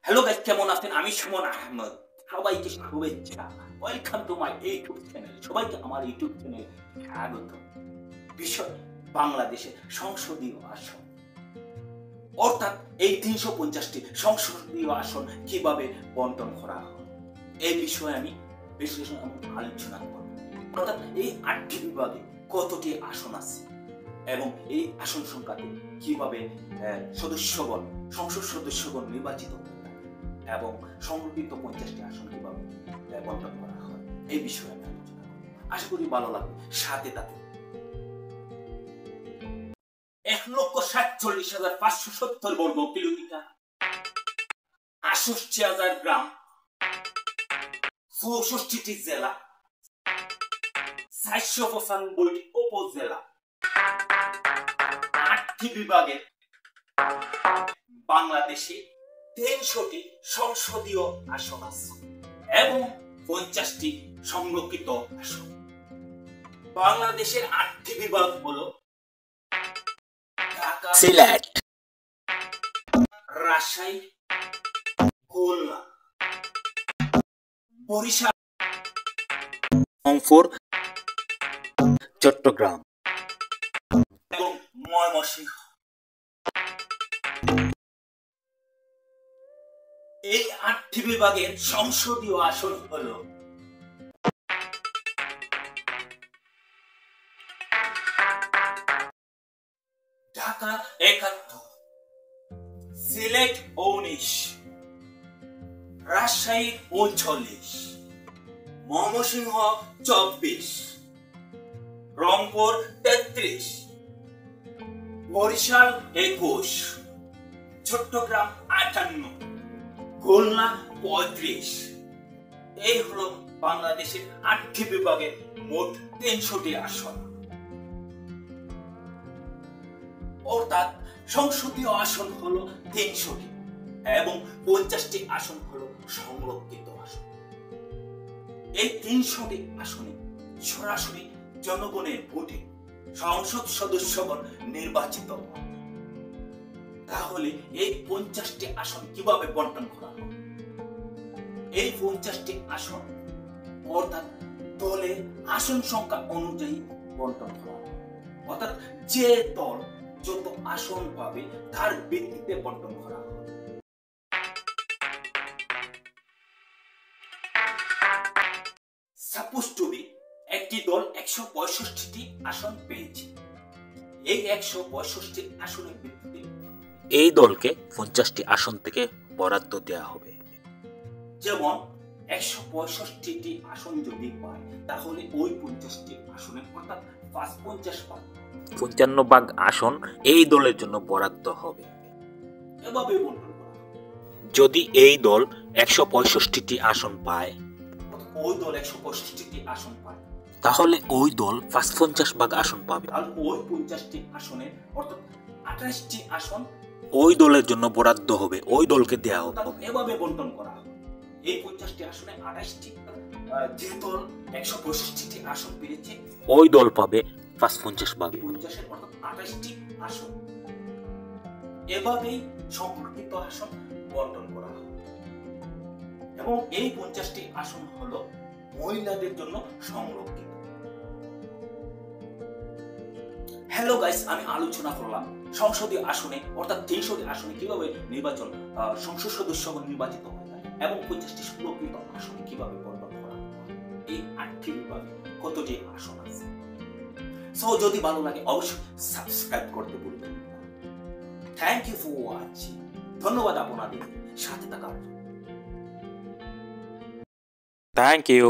Hello guys, কেমন আছেন? আমি সুমন আহমদ। সবাইকে শুভেচ্ছা। Welcome to my YouTube channel. সবাইকে আমার ইউটিউব চ্যানেলে স্বাগত। বিষয় বাংলাদেশের সংসদীয় আসন, অর্থাৎ এই ৩৫০টি সংসদীয় আসন কিভাবে বন্টন করা হয়, এই বিষয়ে আমি বিশ্লেষণ এবং আলোচনা করব। অর্থাৎ এই ৮টি বিভাগে কতটি আসন আছে এবং এই আসন সংখ্যাতে কিভাবে সদস্যগণ, সংসদ সদস্যগণ নির্বাচিত হবে এবং সংরক্ষিত ৫০টি আসন কিভাবে বন্টন করা হয়, এই বিষয়ে আমি আলোচনা করব। আশা করি ভালো লাগবে, সাথে থাকুন। ১,৪৭,৫৭০ বর্গ কিলোমিটার, ৬৮,০০০ গ্রাম, ৬৪টি জেলা, ৪৯৫টি উপজেলা, ৮টি বিভাগে বাংলাদেশে ৩০০টি সংসদীয় আসন আছে এবং ৫০টি সংরক্ষিত আসন। বাংলাদেশের ৮টি বিভাগ হলো ঢাকা, সিলেট, রাজশাহী, খুলনা, বরিশাল, রংপুর, চট্টগ্রাম এবং ময়মনসিংহ। এই ৮টি বিভাগের সংসদীয় আসন হলো ঢাকা ৭১, সিলেট ১৯, রাজশাহী ৩৯, ময়মনসিংহ ২৪, রংপুর ৩৩, বরিশাল ২১, চট্টগ্রাম ৫৮, খুলনা ৩৫। এই হলো বাংলাদেশের ৮টি বিভাগের মোট ৩০০টি আসন। অর্থাৎ সংসদীয় আসন হলো ৩০০টি এবং ৫০টি আসন হলো সংরক্ষিত আসন। এই ৩০০টি আসনে সরাসরি জনগণের ভোটে সংসদ সদস্যগণ নির্বাচিত হন। তাহলে এই ৫০টি আসন কিভাবে বন্টন করা হবে? এই ৫০টি আসন অর্থাৎ দলের আসন সংখ্যা অনুযায়ী বন্টন করা হবে। অর্থাৎ যে দল যত আসন পাবে তার ভিত্তিতে বন্টন করা হবে। সাপোজ টু বি, একটি দল ১৬৫টি আসন পেয়েছে। এই ১৬৫টি আসনের ভিত্তিতে এই দলকে ৫০টি আসন থেকে বরাদ্দ দেওয়া হবে। যেমন ১৬৫টি আসন যদি পায় তাহলে ওই ৫০টি আসনে অর্থাৎ ৫৫ আসন এই দলের জন্য বরাদ্দ হবে। এভাবে বন্টন করা। যদি এই দল ১৬৫টি আসন পায়, ওই দল ১৬৫টি আসন পায়, তাহলে ওই দল ৫৫ আসন পাবে। আর ওই ৫০টি আসনে অর্থাৎ ২৮টি আসন ওই দলের জন্য বরাদ্দ হবে, ওই দলকে দেওয়া হবে। এভাবে বন্টন করা হবে। এই ৫০টি আসনে ২৮টি, যে দল ১৬৫টি আসন পেয়েছে ওই দল পাবে ৫৫ ৫০-এর অর্থাৎ ২৮টি আসন। এভাবেই সংরক্ষিত আসন বন্টন করা হবে এবং এই ৫০টি আসন হলো মহিলাদের জন্য সংরক্ষিত। হ্যালো গাইস, আমি আলোচনা করলাম সংসদীয় আসনে অর্থাৎ ৩০০টি আসনে কিভাবে নির্বাচন সংসদ সদস্যগণ নির্বাচিত হয় এবং ৫০টি সংরক্ষিত আসনে কিভাবে বন্টন করা হয়। এই ৮টি বিভাগে কতটি আসন আছে। সো যদি ভালো লাগে অবশ্যই সাবস্ক্রাইব করতে ভুলবেন না। Thank you for watching. ধন্যবাদ আপনাদের সাথে থাকার জন্য। Thank you.